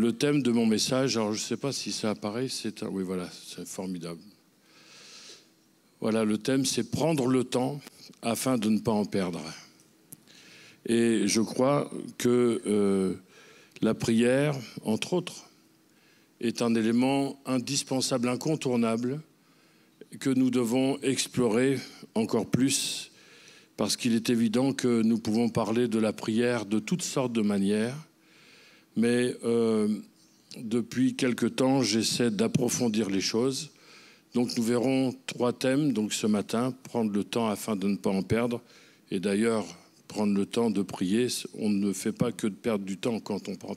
le thème de mon message, alors je ne sais pas si ça apparaît, oui voilà, c'est formidable. Voilà, le thème c'est prendre le temps afin de ne pas en perdre. Et je crois que la prière, entre autres, est un élément indispensable, incontournable, que nous devons explorer encore plus, parce qu'il est évident que nous pouvons parler de la prière de toutes sortes de manières, mais depuis quelque temps, j'essaie d'approfondir les choses. Donc nous verrons 3 thèmes donc ce matin, prendre le temps afin de ne pas en perdre, et d'ailleurs prendre le temps de prier. On ne fait pas que de perdre du temps quand on ne prend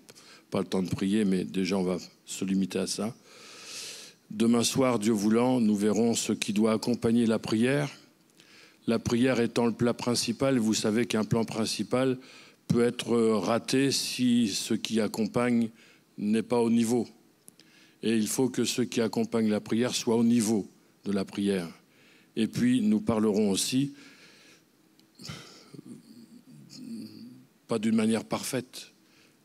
pas le temps de prier, mais déjà on va se limiter à ça. Demain soir, Dieu voulant, nous verrons ce qui doit accompagner la prière. La prière étant le plat principal, vous savez qu'un plan principal peut être raté si ce qui accompagne n'est pas au niveau. Et il faut que ce qui accompagne la prière soit au niveau de la prière. Et puis nous parlerons aussi, pas d'une manière parfaite,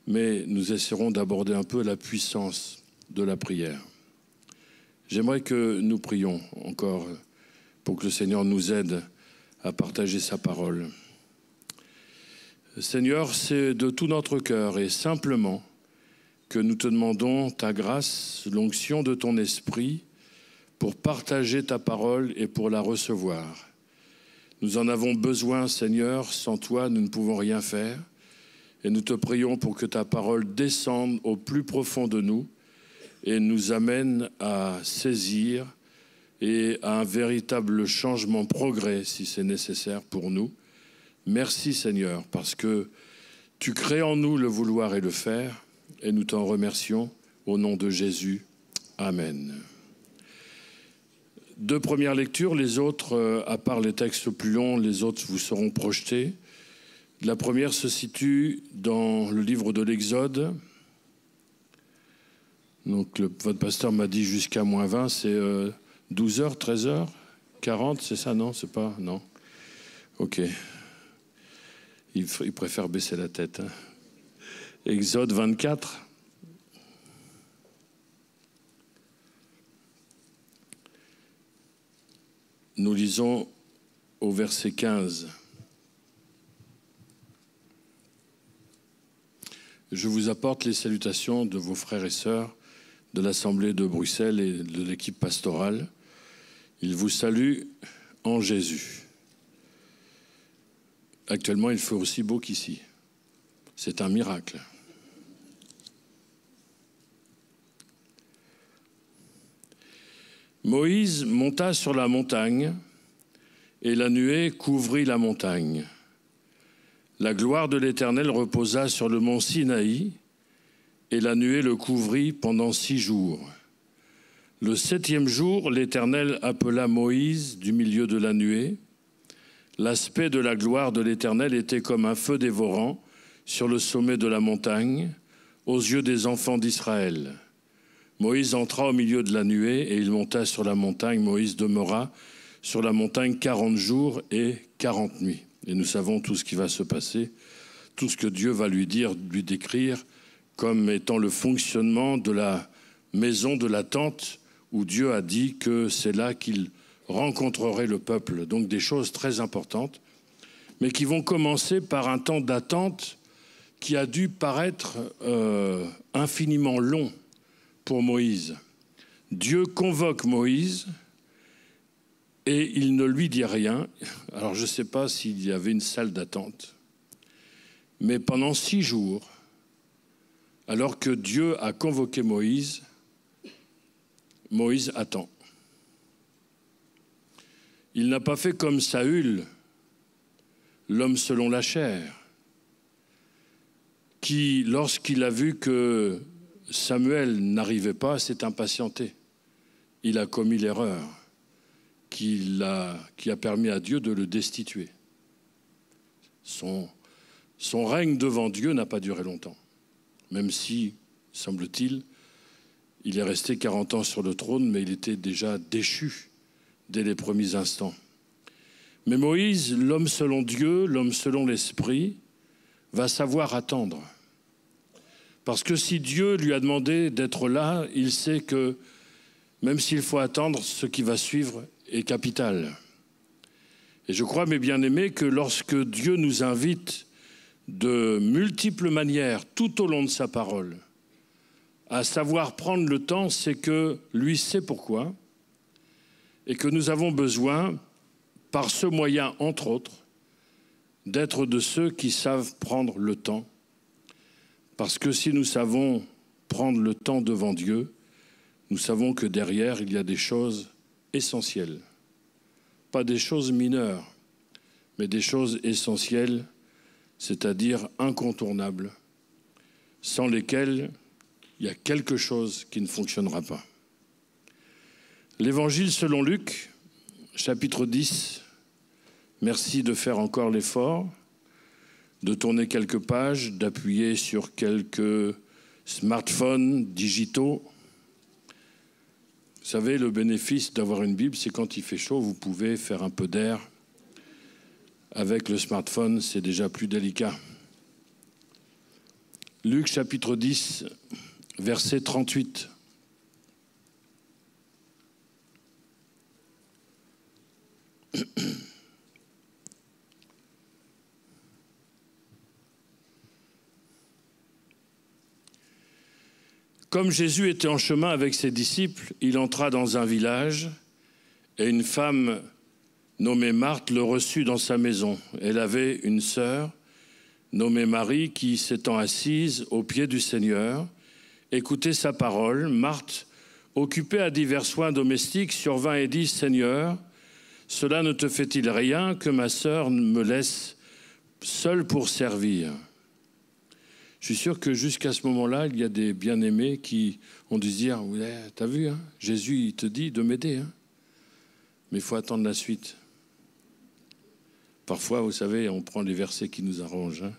mais nous essaierons d'aborder un peu la puissance de la prière. J'aimerais que nous prions encore pour que le Seigneur nous aide à partager sa parole. Seigneur, c'est de tout notre cœur et simplement que nous te demandons ta grâce, l'onction de ton esprit pour partager ta parole et pour la recevoir. Nous en avons besoin, Seigneur, sans toi nous ne pouvons rien faire et nous te prions pour que ta parole descende au plus profond de nous et nous amène à saisir et à un véritable changement, progrès si c'est nécessaire pour nous. Merci Seigneur, parce que tu crées en nous le vouloir et le faire, et nous t'en remercions au nom de Jésus. Amen. 2 premières lectures, les autres, à part les textes plus longs, les autres vous seront projetés. La première se situe dans le livre de l'Exode. Donc votre pasteur m'a dit jusqu'à -20, c'est 12h, 13h, 40, c'est ça, non? C'est pas, non? Ok. Il préfère baisser la tête. Hein. Exode 24. Nous lisons au verset 15. Je vous apporte les salutations de vos frères et sœurs de l'Assemblée de Bruxelles et de l'équipe pastorale. Ils vous saluent en Jésus. Actuellement, il fait aussi beau qu'ici. C'est un miracle. Moïse monta sur la montagne et la nuée couvrit la montagne. La gloire de l'Éternel reposa sur le mont Sinaï et la nuée le couvrit pendant 6 jours. Le 7e jour, l'Éternel appela Moïse du milieu de la nuée. L'aspect de la gloire de l'Éternel était comme un feu dévorant sur le sommet de la montagne, aux yeux des enfants d'Israël. Moïse entra au milieu de la nuée et il monta sur la montagne. Moïse demeura sur la montagne 40 jours et 40 nuits. Et nous savons tout ce qui va se passer, tout ce que Dieu va lui dire, lui décrire comme étant le fonctionnement de la maison, de la tente, où Dieu a dit que c'est là qu'il rencontrerait le peuple. Donc des choses très importantes, mais qui vont commencer par un temps d'attente qui a dû paraître infiniment long pour Moïse. Dieu convoque Moïse et il ne lui dit rien. Alors je ne sais pas s'il y avait une salle d'attente, mais pendant 6 jours, alors que Dieu a convoqué Moïse, Moïse attend. Il n'a pas fait comme Saül, l'homme selon la chair, qui, lorsqu'il a vu que Samuel n'arrivait pas, s'est impatienté. Il a commis l'erreur qui a permis à Dieu de le destituer. Son règne devant Dieu n'a pas duré longtemps, même si, semble-t-il, il est resté 40 ans sur le trône, mais il était déjà déchu dès les premiers instants. Mais Moïse, l'homme selon Dieu, l'homme selon l'Esprit, va savoir attendre. Parce que si Dieu lui a demandé d'être là, il sait que même s'il faut attendre, ce qui va suivre est capital. Et je crois, mes bien-aimés, que lorsque Dieu nous invite de multiples manières, tout au long de sa parole, à savoir prendre le temps, c'est que lui sait pourquoi, et que nous avons besoin, par ce moyen, entre autres, d'être de ceux qui savent prendre le temps. Parce que si nous savons prendre le temps devant Dieu, nous savons que derrière, il y a des choses essentielles. Pas des choses mineures, mais des choses essentielles, c'est-à-dire incontournables, sans lesquelles il y a quelque chose qui ne fonctionnera pas. L'Évangile selon Luc, chapitre 10. Merci de faire encore l'effort, de tourner quelques pages, d'appuyer sur quelques smartphones digitaux. Vous savez, le bénéfice d'avoir une Bible, c'est quand il fait chaud, vous pouvez faire un peu d'air. Avec le smartphone, c'est déjà plus délicat. Luc chapitre 10, verset 38. Comme Jésus était en chemin avec ses disciples, il entra dans un village et une femme nommée Marthe le reçut dans sa maison. Elle avait une sœur nommée Marie qui, s'étant assise au pied du Seigneur, écoutait sa parole. Marthe, occupée à divers soins domestiques, survint et dit « Seigneur, cela ne te fait-il rien que ma sœur me laisse seule pour servir ?» Je suis sûr que jusqu'à ce moment-là, il y a des bien-aimés qui ont dû se dire « Ouais, t'as vu, hein, Jésus, il te dit de m'aider, hein. Mais il faut attendre la suite. » Parfois, vous savez, on prend les versets qui nous arrangent. Hein.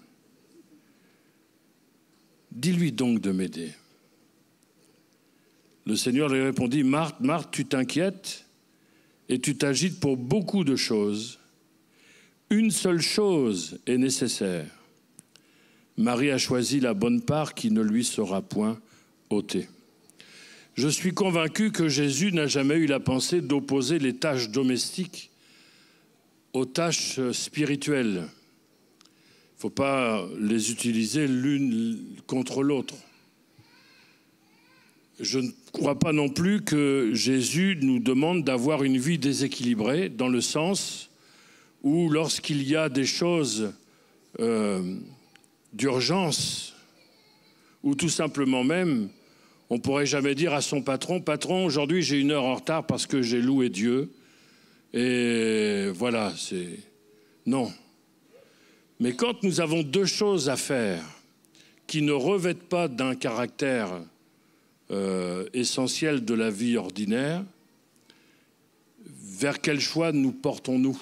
Dis-lui donc de m'aider. Le Seigneur lui répondit « Marthe, Marthe, tu t'inquiètes et tu t'agites pour beaucoup de choses. Une seule chose est nécessaire. Marie a choisi la bonne part qui ne lui sera point ôtée. » Je suis convaincu que Jésus n'a jamais eu la pensée d'opposer les tâches domestiques aux tâches spirituelles. Il ne faut pas les utiliser l'une contre l'autre. Je ne crois pas non plus que Jésus nous demande d'avoir une vie déséquilibrée, dans le sens où lorsqu'il y a des choses d'urgence, ou tout simplement même, on ne pourrait jamais dire à son patron « Patron, aujourd'hui j'ai 1 heure en retard parce que j'ai loué Dieu. » Et voilà, c'est... Non. Mais quand nous avons 2 choses à faire qui ne revêtent pas d'un caractère essentiel de la vie ordinaire, vers quel choix nous portons-nous?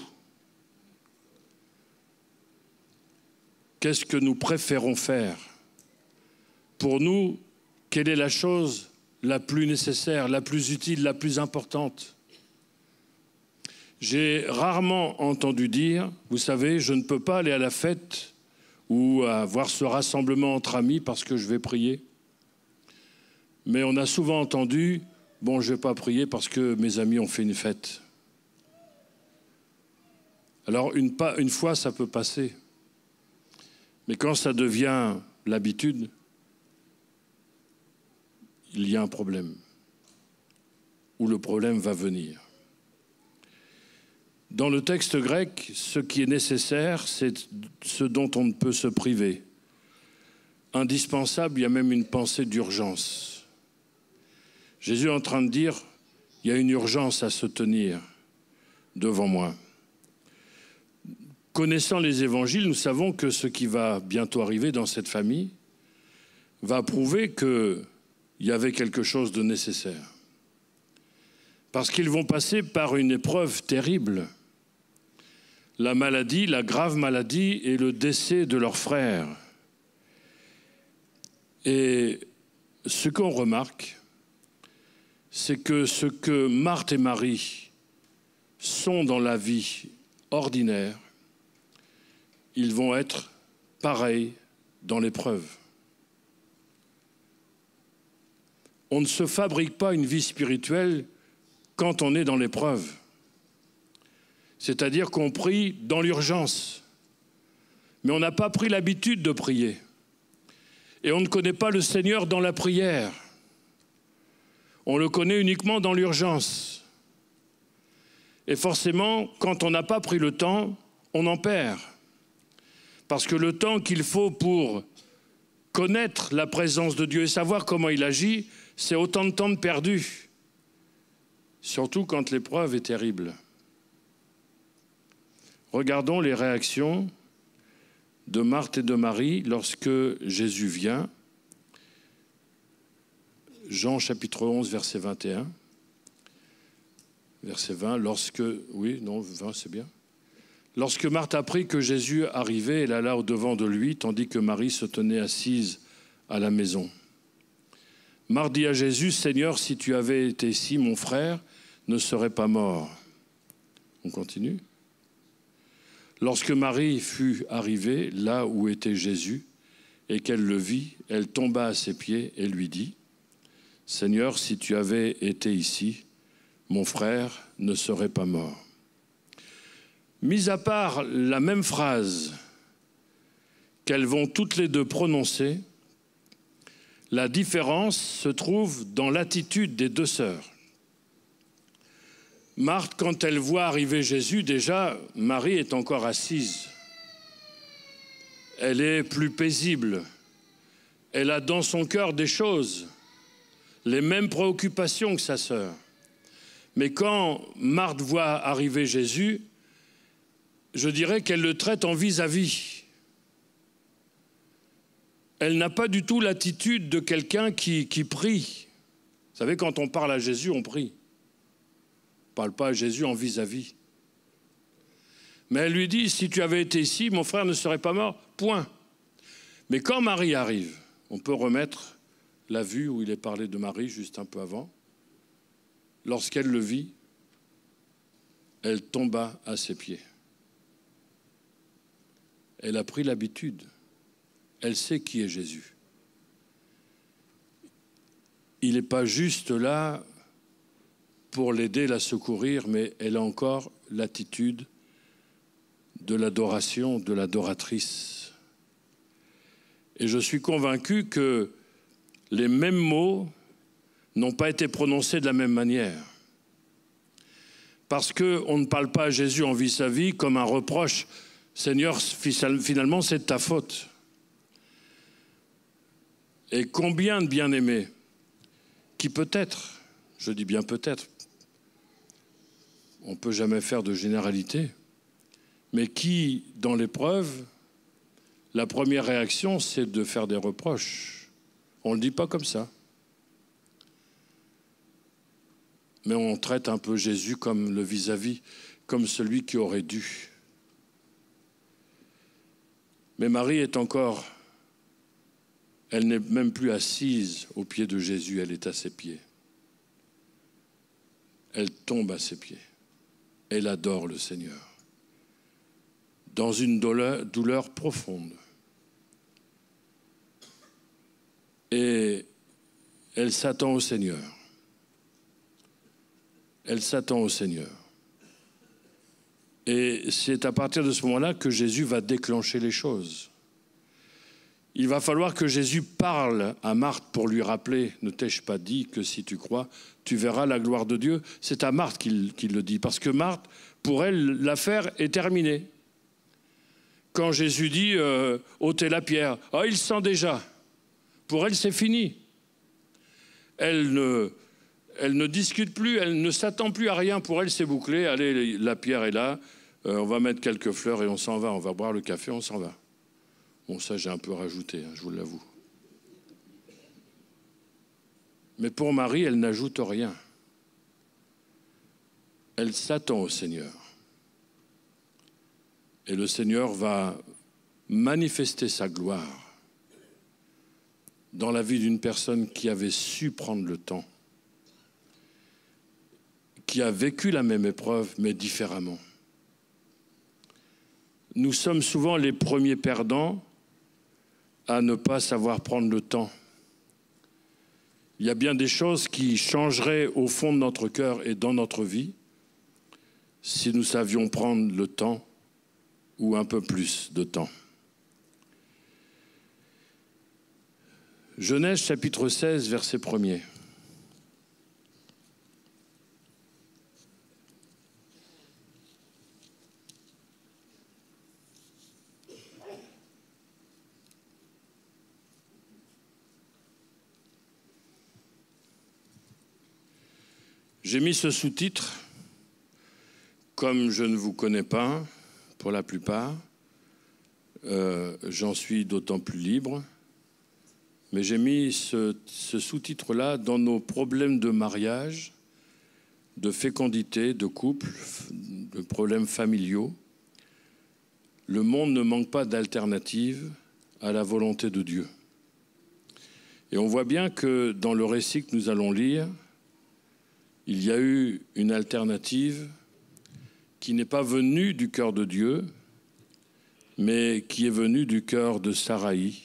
Qu'est-ce que nous préférons faire? Pour nous, quelle est la chose la plus nécessaire, la plus utile, la plus importante? J'ai rarement entendu dire, vous savez, je ne peux pas aller à la fête ou avoir ce rassemblement entre amis parce que je vais prier. Mais on a souvent entendu, bon, je ne vais pas prier parce que mes amis ont fait une fête. Alors, une fois, ça peut passer. Mais quand ça devient l'habitude, il y a un problème. Ou le problème va venir. Dans le texte grec, ce qui est nécessaire, c'est ce dont on ne peut se priver. Indispensable, il y a même une pensée d'urgence. Jésus est en train de dire, il y a une urgence à se tenir devant moi. Connaissant les évangiles, nous savons que ce qui va bientôt arriver dans cette famille va prouver qu'il y avait quelque chose de nécessaire. Parce qu'ils vont passer par une épreuve terrible. La maladie, la grave maladie et le décès de leur frère. Et ce qu'on remarque, c'est que ce que Marthe et Marie sont dans la vie ordinaire, ils vont être pareils dans l'épreuve. On ne se fabrique pas une vie spirituelle quand on est dans l'épreuve. C'est-à-dire qu'on prie dans l'urgence. Mais on n'a pas pris l'habitude de prier. Et on ne connaît pas le Seigneur dans la prière. On le connaît uniquement dans l'urgence. Et forcément, quand on n'a pas pris le temps, on en perd. Parce que le temps qu'il faut pour connaître la présence de Dieu et savoir comment il agit, c'est autant de temps de perdu. Surtout quand l'épreuve est terrible. Regardons les réactions de Marthe et de Marie lorsque Jésus vient. Jean chapitre 11, verset 21. Verset 20, lorsque... Oui, non, 20, c'est bien. Lorsque Marthe apprit que Jésus arrivait, elle alla au-devant de lui, tandis que Marie se tenait assise à la maison. Marthe dit à Jésus, « Seigneur, si tu avais été ici, mon frère ne serait pas mort. » On continue. Lorsque Marie fut arrivée là où était Jésus et qu'elle le vit, elle tomba à ses pieds et lui dit, « Seigneur, si tu avais été ici, mon frère ne serait pas mort. » Mis à part la même phrase qu'elles vont toutes les deux prononcer, la différence se trouve dans l'attitude des deux sœurs. Marthe, quand elle voit arriver Jésus, déjà, Marie est encore assise. Elle est plus paisible. Elle a dans son cœur des choses, les mêmes préoccupations que sa sœur. Mais quand Marthe voit arriver Jésus, je dirais qu'elle le traite en vis-à-vis. Elle n'a pas du tout l'attitude de quelqu'un qui prie. Vous savez, quand on parle à Jésus, on prie. On ne parle pas à Jésus en vis-à-vis. Mais elle lui dit, si tu avais été ici, mon frère ne serait pas mort, point. Mais quand Marie arrive, on peut remettre la vue où il est parlé de Marie juste un peu avant. Lorsqu'elle le vit, elle tomba à ses pieds. Elle a pris l'habitude. Elle sait qui est Jésus. Il n'est pas juste là pour l'aider, la secourir, mais elle a encore l'attitude de l'adoration, de l'adoratrice. Et je suis convaincu que les mêmes mots n'ont pas été prononcés de la même manière. Parce qu'on ne parle pas à Jésus en vis-à-vis comme un reproche. Seigneur, finalement, c'est de ta faute. Et combien de bien-aimés qui peut-être, je dis bien peut-être, on ne peut jamais faire de généralité, mais qui, dans l'épreuve, la première réaction, c'est de faire des reproches. On ne le dit pas comme ça. Mais on traite un peu Jésus comme le vis-à-vis, comme celui qui aurait dû. Mais Marie est encore, elle n'est même plus assise aux pieds de Jésus, elle est à ses pieds. Elle tombe à ses pieds. Elle adore le Seigneur. Dans une douleur profonde. Et elle s'attend au Seigneur. Elle s'attend au Seigneur. Et c'est à partir de ce moment-là que Jésus va déclencher les choses. Il va falloir que Jésus parle à Marthe pour lui rappeler, ne t'ai-je pas dit que si tu crois, tu verras la gloire de Dieu. C'est à Marthe qu'il le dit, parce que Marthe, pour elle, l'affaire est terminée. Quand Jésus dit ôtez la pierre, oh, il sent déjà. Pour elle, c'est fini. Elle ne discute plus, elle ne s'attend plus à rien. Pour elle, c'est bouclé. Allez, la pierre est là. On va mettre quelques fleurs et on s'en va. On va boire le café, on s'en va. Bon, ça, j'ai un peu rajouté, je vous l'avoue. Mais pour Marie, elle n'ajoute rien. Elle s'attend au Seigneur. Et le Seigneur va manifester sa gloire dans la vie d'une personne qui avait su prendre le temps, qui a vécu la même épreuve, mais différemment. Nous sommes souvent les premiers perdants à ne pas savoir prendre le temps. Il y a bien des choses qui changeraient au fond de notre cœur et dans notre vie si nous savions prendre le temps ou un peu plus de temps. Genèse chapitre 16, verset 1er. J'ai mis ce sous-titre, comme je ne vous connais pas, pour la plupart, j'en suis d'autant plus libre, mais j'ai mis ce sous-titre-là dans nos problèmes de mariage, de fécondité, de couple, de problèmes familiaux. Le monde ne manque pas d'alternative à la volonté de Dieu. Et on voit bien que dans le récit que nous allons lire, il y a eu une alternative qui n'est pas venue du cœur de Dieu, mais qui est venue du cœur de Saraï.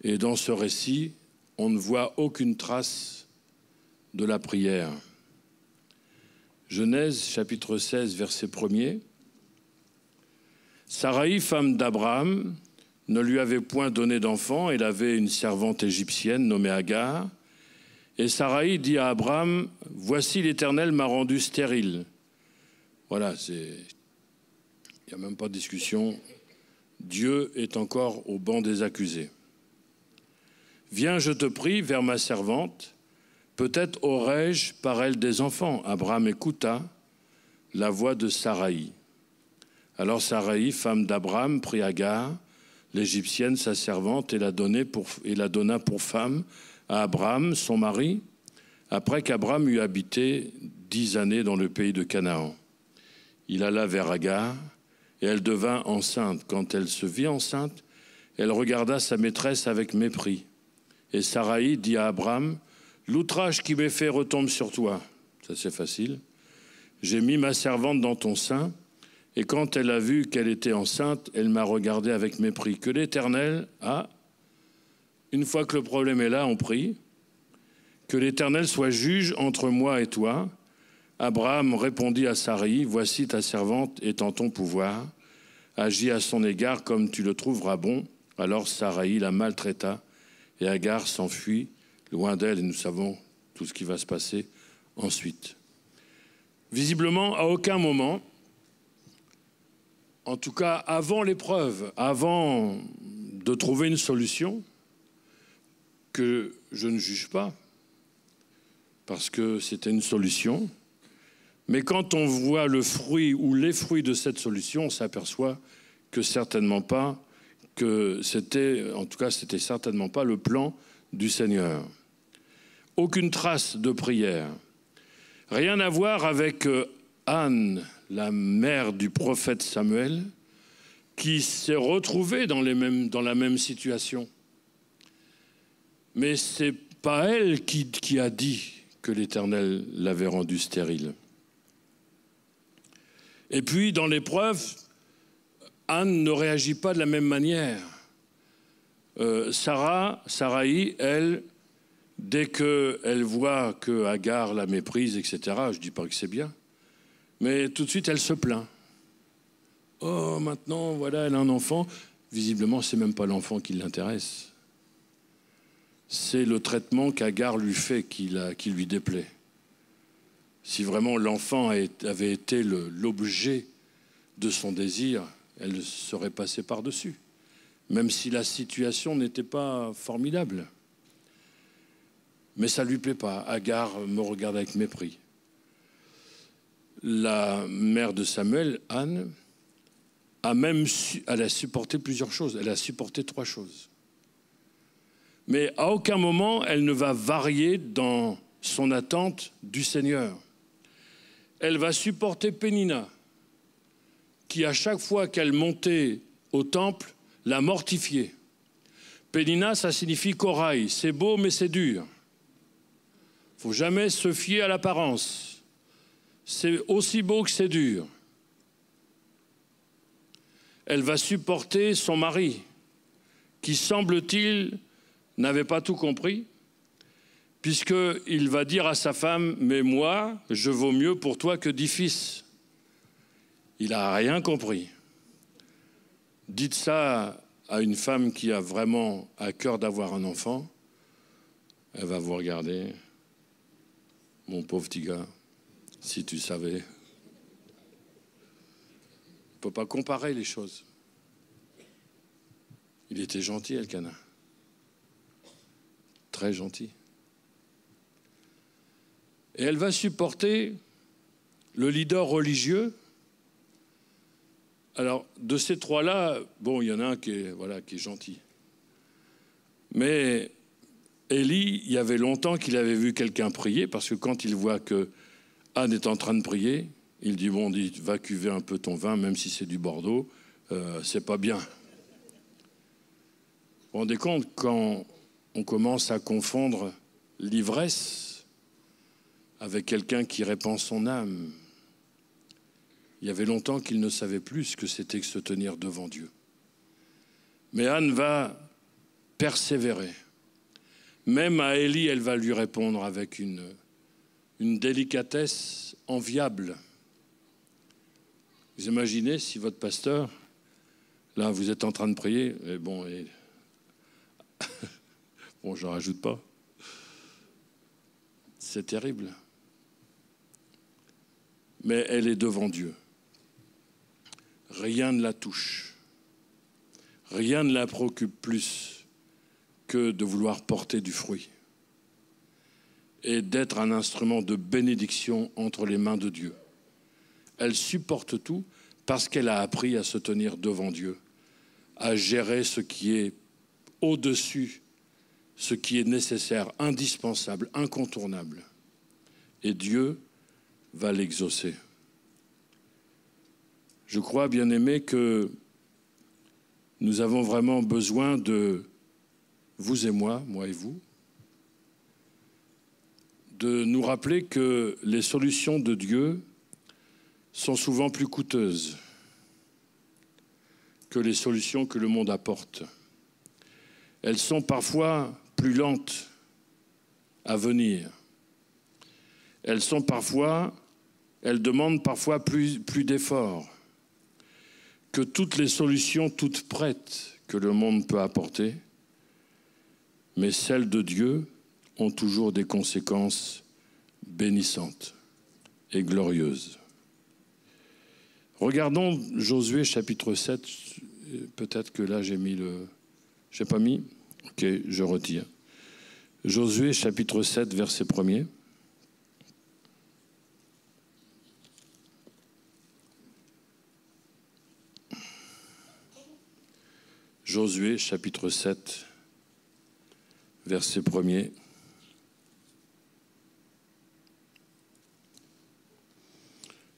Et dans ce récit, on ne voit aucune trace de la prière. Genèse chapitre 16, verset 1er. Saraï, femme d'Abraham, ne lui avait point donné d'enfant. Elle avait une servante égyptienne nommée Agar. Et Saraï dit à Abraham, « Voici l'Éternel m'a rendu stérile. » Voilà, il n'y a même pas de discussion. Dieu est encore au banc des accusés. « Viens, je te prie, vers ma servante. Peut-être aurai-je par elle des enfants. » Abraham écouta la voix de Saraï. Alors Saraï, femme d'Abraham, prit Agar, l'Égyptienne, sa servante, et la donna pour femme à Abraham, son mari, après qu'Abraham eut habité 10 années dans le pays de Canaan. Il alla vers Agar, et elle devint enceinte. Quand elle se vit enceinte, elle regarda sa maîtresse avec mépris. Et Saraï dit à Abraham, « L'outrage qui m'est fait retombe sur toi. » Ça, c'est facile. « J'ai mis ma servante dans ton sein, et quand elle a vu qu'elle était enceinte, elle m'a regardé avec mépris. Que l'Éternel a... » Une fois que le problème est là, on prie. Que l'Éternel soit juge entre moi et toi. Abraham répondit à Saraï, « Voici ta servante est en ton pouvoir. Agis à son égard comme tu le trouveras bon. » Alors Saraï la maltraita et Agar s'enfuit loin d'elle. Et nous savons tout ce qui va se passer ensuite. Visiblement, à aucun moment, en tout cas avant l'épreuve, avant de trouver une solution, que je ne juge pas, parce que c'était une solution. Mais quand on voit le fruit ou les fruits de cette solution, on s'aperçoit que certainement pas, c'était certainement pas le plan du Seigneur. Aucune trace de prière. Rien à voir avec Anne, la mère du prophète Samuel, qui s'est retrouvée dans la même situation. Mais ce n'est pas elle qui a dit que l'Éternel l'avait rendue stérile. Et puis, dans l'épreuve, Anne ne réagit pas de la même manière. Saraï, elle, dès qu'elle voit que Agar la méprise, etc., je ne dis pas que c'est bien, mais tout de suite, elle se plaint. « Oh, maintenant, voilà, elle a un enfant. » Visiblement, ce n'est même pas l'enfant qui l'intéresse. C'est le traitement qu'Agar lui fait qui lui déplaît. Si vraiment l'enfant avait été l'objet de son désir, elle serait passée par-dessus, même si la situation n'était pas formidable. Mais ça ne lui plaît pas. Agar me regarde avec mépris. La mère de Samuel, Anne, elle a supporté plusieurs choses. Elle a supporté 3 choses. Mais à aucun moment, elle ne va varier dans son attente du Seigneur. Elle va supporter Pénina, qui à chaque fois qu'elle montait au temple, la mortifiait. Pénina, ça signifie corail. C'est beau, mais c'est dur. Il ne faut jamais se fier à l'apparence. C'est aussi beau que c'est dur. Elle va supporter son mari, qui, semble-t-il, n'avait pas tout compris, puisqu'il va dire à sa femme, « Mais moi, je vaux mieux pour toi que 10 fils. » Il n'a rien compris. Dites ça à une femme qui a vraiment à cœur d'avoir un enfant, elle va vous regarder. Mon pauvre petit gars, si tu savais. On ne peut pas comparer les choses. Il était gentil, Elkana. Très gentil. Et elle va supporter le leader religieux. Alors, de ces trois-là, bon, il y en a un qui est gentil. Mais Élie, il y avait longtemps qu'il avait vu quelqu'un prier, parce que quand il voit que Anne est en train de prier, il dit, bon, va cuver un peu ton vin, même si c'est du Bordeaux, c'est pas bien. Vous vous rendez compte, quand on commence à confondre l'ivresse avec quelqu'un qui répand son âme. Il y avait longtemps qu'il ne savait plus ce que c'était que se tenir devant Dieu. Mais Anne va persévérer. Même à Élie, elle va lui répondre avec une délicatesse enviable. Vous imaginez si votre pasteur, là vous êtes en train de prier, et bon, bon, j'en rajoute pas. C'est terrible. Mais elle est devant Dieu. Rien ne la touche. Rien ne la préoccupe plus que de vouloir porter du fruit et d'être un instrument de bénédiction entre les mains de Dieu. Elle supporte tout parce qu'elle a appris à se tenir devant Dieu, à gérer ce qui est au-dessus, ce qui est nécessaire, indispensable, incontournable. Et Dieu va l'exaucer. Je crois, bien-aimés, que nous avons vraiment besoin de, vous et moi et vous, de nous rappeler que les solutions de Dieu sont souvent plus coûteuses que les solutions que le monde apporte. Elles sont parfois plus lentes à venir. Elles demandent parfois plus d'efforts que toutes les solutions toutes prêtes que le monde peut apporter. Mais celles de Dieu ont toujours des conséquences bénissantes et glorieuses. Regardons Josué chapitre 7. Peut-être que là j'ai mis le... J'ai pas mis? Ok, je retire. Josué chapitre 7, verset 1er. Josué chapitre 7, verset 1er.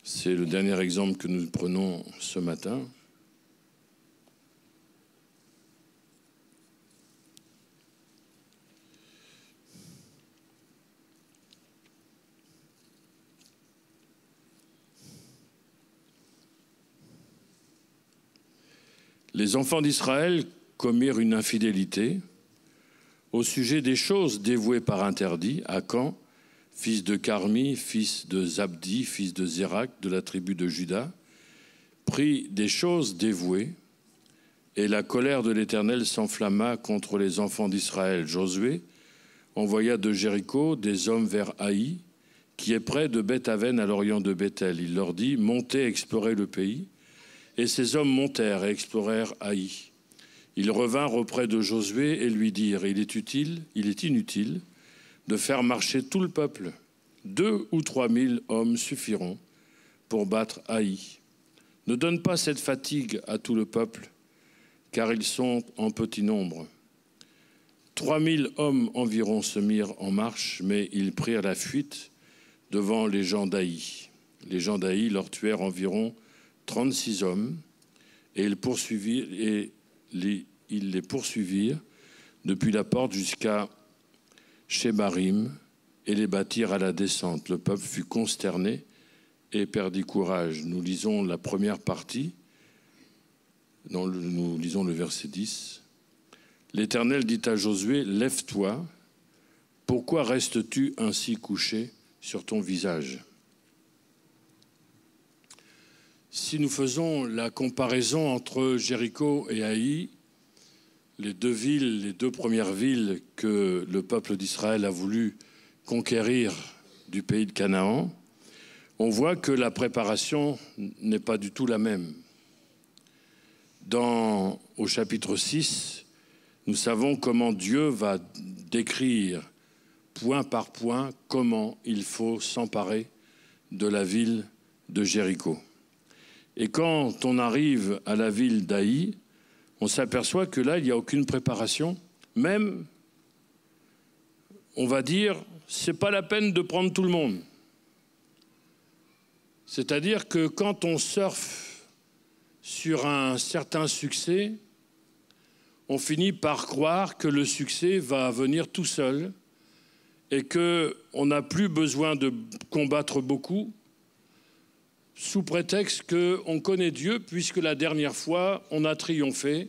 C'est le dernier exemple que nous prenons ce matin. Les enfants d'Israël commirent une infidélité au sujet des choses dévouées par interdit. Akan, fils de Carmi, fils de Zabdi, fils de Zérak, de la tribu de Juda, prit des choses dévouées, et la colère de l'Éternel s'enflamma contre les enfants d'Israël. Josué envoya de Jéricho des hommes vers Haï, qui est près de Beth-Aven à l'orient de Bethel. Il leur dit, montez explorer le pays. Et ces hommes montèrent et explorèrent Haï. Ils revinrent auprès de Josué et lui dirent, il est inutile de faire marcher tout le peuple. 2 ou 3 000 hommes suffiront pour battre Haï. Ne donne pas cette fatigue à tout le peuple, car ils sont en petit nombre. 3 000 hommes environ se mirent en marche, mais ils prirent la fuite devant les gens d'Haï. Les gens d'Haï leur tuèrent environ 36 hommes, et ils les poursuivirent depuis la porte jusqu'à Shebarim et les battirent à la descente. Le peuple fut consterné et perdit courage. Nous lisons la première partie, nous lisons le verset 10. L'Éternel dit à Josué, lève-toi, pourquoi restes-tu ainsi couché sur ton visage? Si nous faisons la comparaison entre Jéricho et Haï, les deux premières villes que le peuple d'Israël a voulu conquérir du pays de Canaan, on voit que la préparation n'est pas du tout la même. Au chapitre 6, nous savons comment Dieu va décrire point par point comment il faut s'emparer de la ville de Jéricho. Et quand on arrive à la ville d'Haï, on s'aperçoit que là, il n'y a aucune préparation. Même, on va dire, c'est pas la peine de prendre tout le monde. C'est-à-dire que quand on surfe sur un certain succès, on finit par croire que le succès va venir tout seul et qu'on n'a plus besoin de combattre beaucoup, sous prétexte qu'on connaît Dieu, puisque la dernière fois, on a triomphé.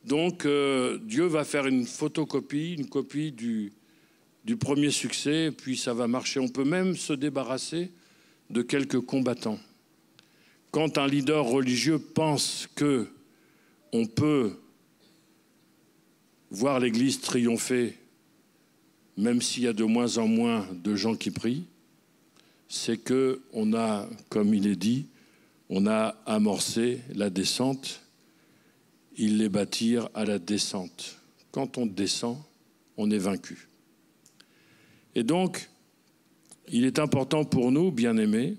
Donc, Dieu va faire une photocopie, une copie du premier succès, puis ça va marcher. On peut même se débarrasser de quelques combattants. Quand un leader religieux pense qu'on peut voir l'Église triompher, même s'il y a de moins en moins de gens qui prient, c'est qu'on a, comme il est dit, on a amorcé la descente, ils les bâtirent à la descente. Quand on descend, on est vaincu. Et donc, il est important pour nous, bien-aimés,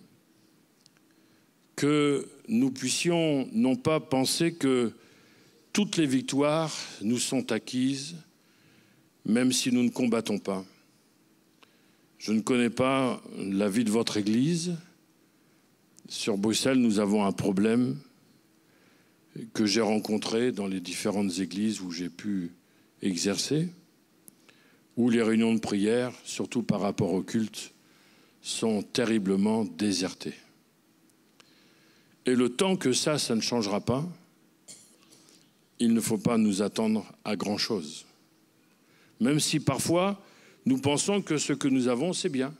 que nous puissions non pas penser que toutes les victoires nous sont acquises, même si nous ne combattons pas. Je ne connais pas la vie de votre Église. Sur Bruxelles, nous avons un problème que j'ai rencontré dans les différentes églises où j'ai pu exercer, où les réunions de prière, surtout par rapport au culte, sont terriblement désertées. Et le temps que ça ne changera pas, il ne faut pas nous attendre à grand-chose. Même si parfois, nous pensons que ce que nous avons, c'est bien.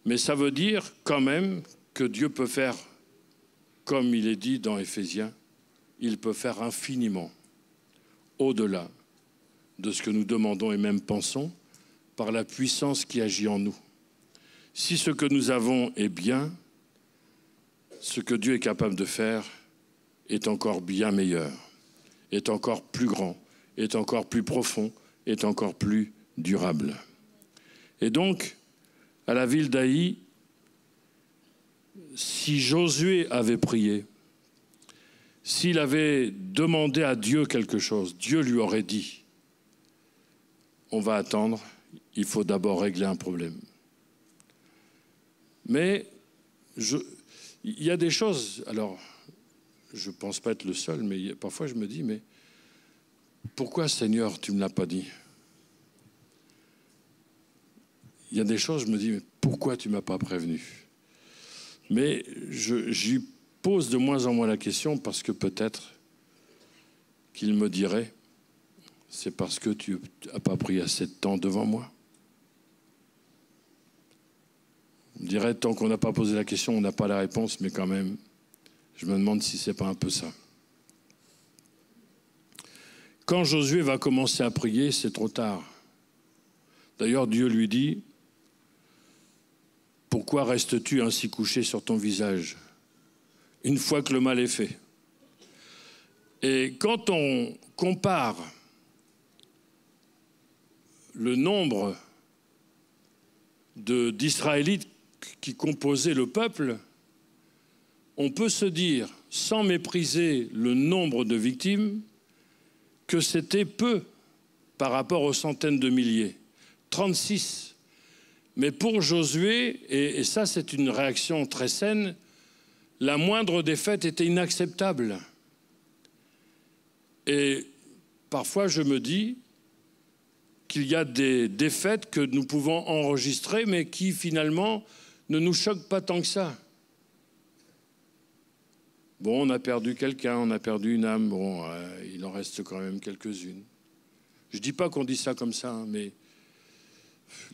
Mais ça veut dire quand même que Dieu peut faire, comme il est dit dans Éphésiens, il peut faire infiniment au-delà de ce que nous demandons et même pensons par la puissance qui agit en nous. Si ce que nous avons est bien, ce que Dieu est capable de faire est encore bien meilleur, est encore plus grand, est encore plus profond, est encore plus durable. Et donc, à la ville d'Haï, si Josué avait prié, s'il avait demandé à Dieu quelque chose, Dieu lui aurait dit, on va attendre, il faut d'abord régler un problème. Mais il y a des choses, alors je ne pense pas être le seul, mais parfois je me dis, mais pourquoi Seigneur, tu ne me l'as pas dit? Il y a des choses, je me dis, mais pourquoi tu ne m'as pas prévenu? Mais j'y pose de moins en moins la question parce que peut-être qu'il me dirait, c'est parce que tu n'as pas pris assez de temps devant moi. On dirait, tant qu'on n'a pas posé la question, on n'a pas la réponse, mais quand même, je me demande si ce n'est pas un peu ça. Quand Josué va commencer à prier, c'est trop tard. D'ailleurs, Dieu lui dit, « Pourquoi restes-tu ainsi couché sur ton visage, une fois que le mal est fait ?» Et quand on compare le nombre d'Israélites qui composaient le peuple, on peut se dire, sans mépriser le nombre de victimes, que c'était peu par rapport aux centaines de milliers. 36. Mais pour Josué, et ça c'est une réaction très saine, la moindre défaite était inacceptable. Et parfois je me dis qu'il y a des défaites que nous pouvons enregistrer, mais qui finalement ne nous choquent pas tant que ça. Bon, on a perdu quelqu'un, on a perdu une âme, bon, il en reste quand même quelques-unes. Je ne dis pas qu'on dit ça comme ça, hein, mais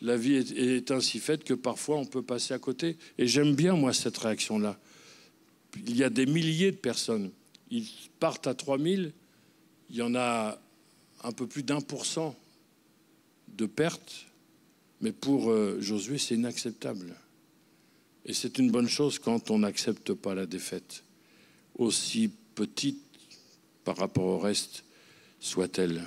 la vie est ainsi faite que parfois on peut passer à côté. Et j'aime bien, moi, cette réaction-là. Il y a des milliers de personnes. Ils partent à 3000. Il y en a un peu plus d'1% de pertes. Mais pour Josué, c'est inacceptable. Et c'est une bonne chose quand on n'accepte pas la défaite, aussi petite par rapport au reste soit-elle.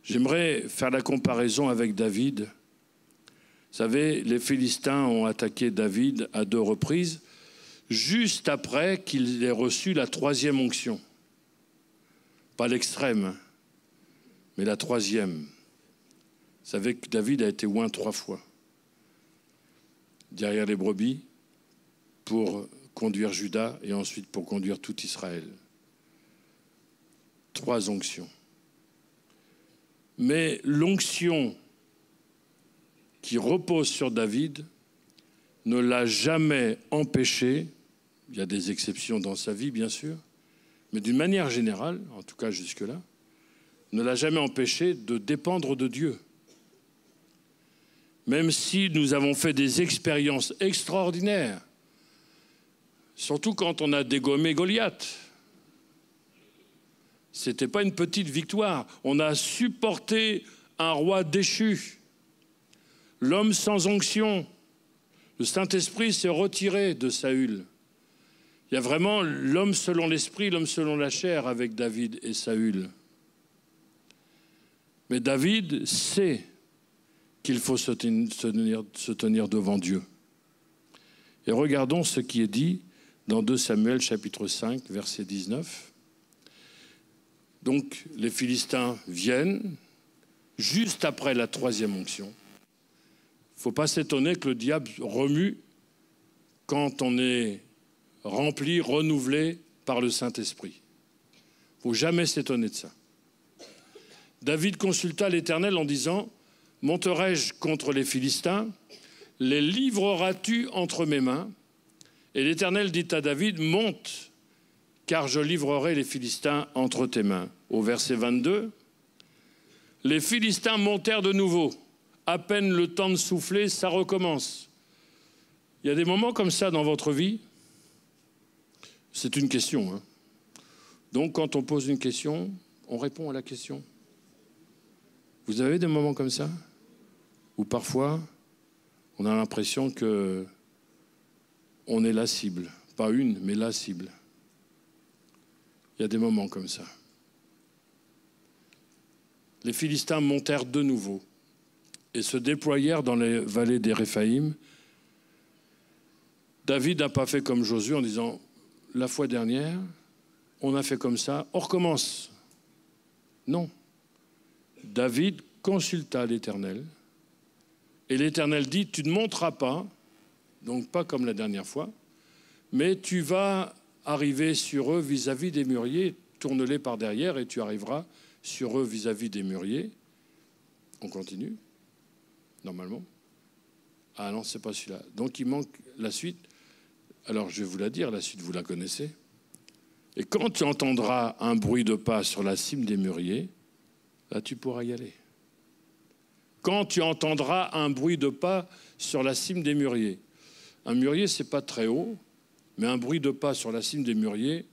J'aimerais faire la comparaison avec David. Vous savez, les Philistins ont attaqué David à 2 reprises, juste après qu'il ait reçu la 3e onction. Pas l'extrême, mais la 3e. Vous savez que David a été oint 3 fois derrière les brebis pour conduire Juda et ensuite pour conduire tout Israël. 3 onctions. Mais l'onction qui repose sur David ne l'a jamais empêché, il y a des exceptions dans sa vie bien sûr, mais d'une manière générale, en tout cas jusque-là, ne l'a jamais empêché de dépendre de Dieu. Même si nous avons fait des expériences extraordinaires, surtout quand on a dégommé Goliath. Ce n'était pas une petite victoire. On a supporté un roi déchu, l'homme sans onction. Le Saint-Esprit s'est retiré de Saül. Il y a vraiment l'homme selon l'esprit, l'homme selon la chair avec David et Saül. Mais David sait qu'il faut se tenir devant Dieu. Et regardons ce qui est dit dans 2 Samuel chapitre 5, verset 19. Donc les Philistins viennent juste après la 3e onction. Il ne faut pas s'étonner que le diable remue quand on est rempli, renouvelé par le Saint-Esprit. Il ne faut jamais s'étonner de ça. David consulta l'Éternel en disant « Monterai-je contre les Philistins? Les livreras-tu entre mes mains ?» Et l'Éternel dit à David « Monte, car je livrerai les Philistins entre tes mains. » Au verset 22, les Philistins montèrent de nouveau. À peine le temps de souffler, ça recommence. Il y a des moments comme ça dans votre vie. C'est une question, hein. Donc quand on pose une question, on répond à la question. Vous avez des moments comme ça où parfois on a l'impression que on est la cible. Pas une, mais la cible. Il y a des moments comme ça. Les Philistins montèrent de nouveau et se déployèrent dans les vallées des Réphaïm. David n'a pas fait comme Josué en disant « La fois dernière, on a fait comme ça, on recommence. » Non. David consulta l'Éternel et l'Éternel dit « Tu ne monteras pas, donc pas comme la dernière fois, mais tu vas arriver sur eux vis-à-vis des mûriers, tourne-les par derrière et tu arriveras sur eux vis-à-vis des mûriers. » On continue, normalement. Ah non, c'est pas celui-là. Donc il manque la suite. Alors je vais vous la dire, la suite vous la connaissez. Et quand tu entendras un bruit de pas sur la cime des mûriers, là tu pourras y aller. Quand tu entendras un bruit de pas sur la cime des mûriers. Un mûrier, c'est pas très haut, mais un bruit de pas sur la cime des mûriers,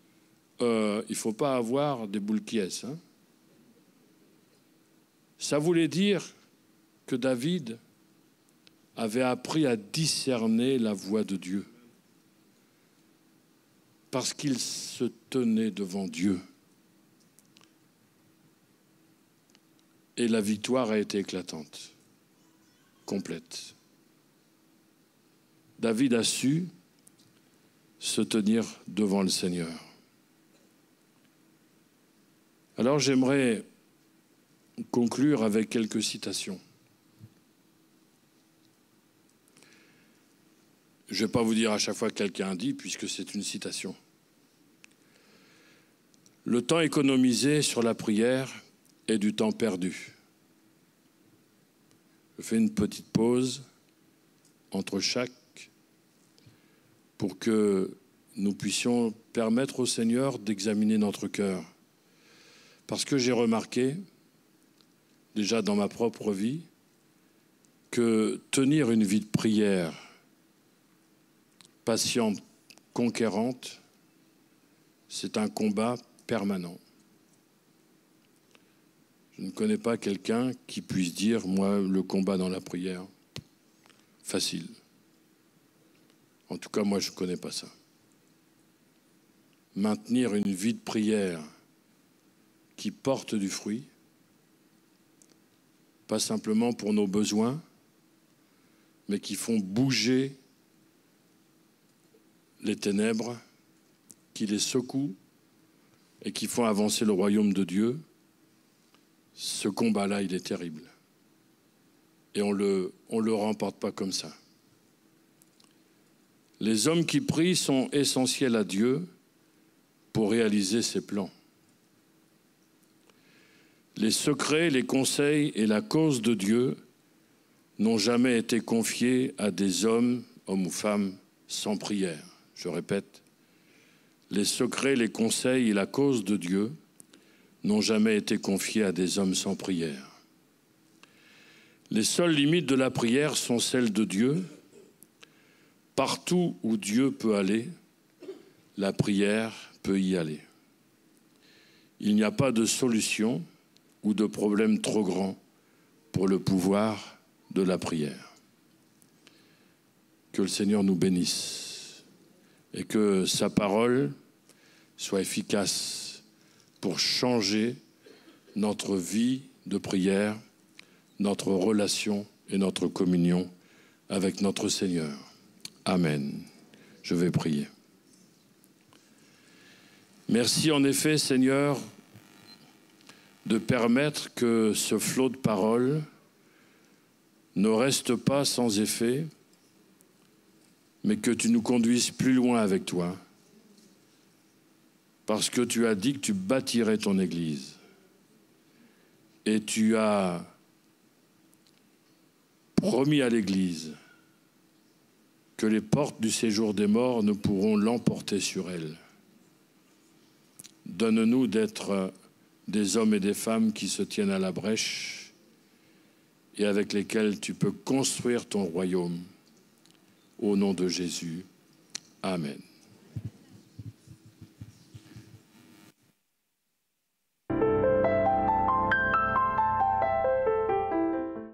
il ne faut pas avoir des boules qui est, hein. Ça voulait dire que David avait appris à discerner la voix de Dieu. Parce qu'il se tenait devant Dieu. Et la victoire a été éclatante, complète. David a su se tenir devant le Seigneur. Alors j'aimerais conclure avec quelques citations. Je ne vais pas vous dire à chaque fois que quelqu'un dit, puisque c'est une citation. Le temps économisé sur la prière est du temps perdu. Je fais une petite pause entre chaque pour que nous puissions permettre au Seigneur d'examiner notre cœur. Parce que j'ai remarqué déjà dans ma propre vie, que tenir une vie de prière patiente, conquérante, c'est un combat permanent. Je ne connais pas quelqu'un qui puisse dire, moi, le combat dans la prière, facile. En tout cas, moi, je ne connais pas ça. Maintenir une vie de prière qui porte du fruit, pas simplement pour nos besoins, mais qui font bouger les ténèbres, qui les secouent et qui font avancer le royaume de Dieu. Ce combat-là, il est terrible. Et on le remporte pas comme ça. Les hommes qui prient sont essentiels à Dieu pour réaliser ses plans. Les secrets, les conseils et la cause de Dieu n'ont jamais été confiés à des hommes ou femmes, sans prière. Je répète, les secrets, les conseils et la cause de Dieu n'ont jamais été confiés à des hommes sans prière. Les seules limites de la prière sont celles de Dieu. Partout où Dieu peut aller, la prière peut y aller. Il n'y a pas de solution ou de problème trop grand pour le pouvoir de la prière. Que le Seigneur nous bénisse et que sa parole soit efficace pour changer notre vie de prière, notre relation et notre communion avec notre Seigneur. Amen. Je vais prier. Merci en effet, Seigneur, de permettre que ce flot de paroles ne reste pas sans effet, mais que tu nous conduises plus loin avec toi, parce que tu as dit que tu bâtirais ton Église. Et tu as promis à l'Église que les portes du séjour des morts ne pourront l'emporter sur elle. Donne-nous d'être des hommes et des femmes qui se tiennent à la brèche et avec lesquels tu peux construire ton royaume. Au nom de Jésus. Amen.